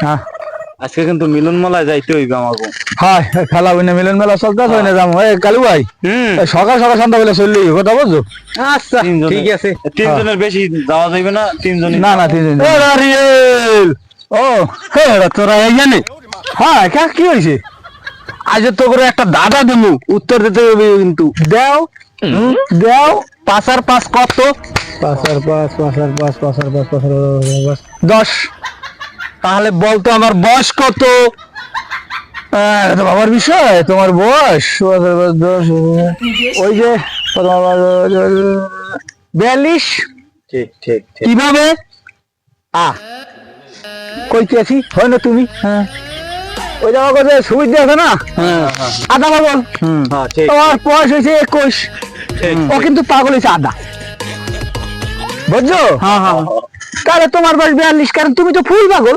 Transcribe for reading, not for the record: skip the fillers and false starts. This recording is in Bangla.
হ্যাঁ আজকে কিন্তু মিলন মেলায় যাইতে হইবে আমাকে। হ্যাঁ খেলা হই না, মিলন মেলা চলতেছে না যাবো। কালু ভাই সকাল সকাল সন্ধ্যাবেলা চললি কথা বলছো? আচ্ছা ঠিক আছে। তিনজনের বেশি যাওয়া যাইবে না, তিনজনই। না না তিনজন। ও তোরা এই জানে হ্যাঁ কি হয়েছে? আজ তো করে একটা দাদা দেবো, উত্তর দিতে হবে কিন্তু। দেও দেও। 5 আর 5 কত? 10। তাহলে বলতো আমার বয়স কত? এটা বাবার বিষয়, তোমার বয়স 10। ওই যে 42। ঠিক ঠিক ঠিক। কিভাবে? কইতে আছি হয় না তুমি? হ্যাঁ ওই জায়গা করে সুবিধা আছে না? আদা পাগল। হ্যাঁ ঠিক তোমার বয়স হয়েছে 21। ঠিক। ও কিন্তু পাগল হয়েছে আদা, বুঝছো? হ্যাঁ হ্যাঁ তাহলে তোমার বয়স 42, কারণ তুমি তো ফুল পাগল।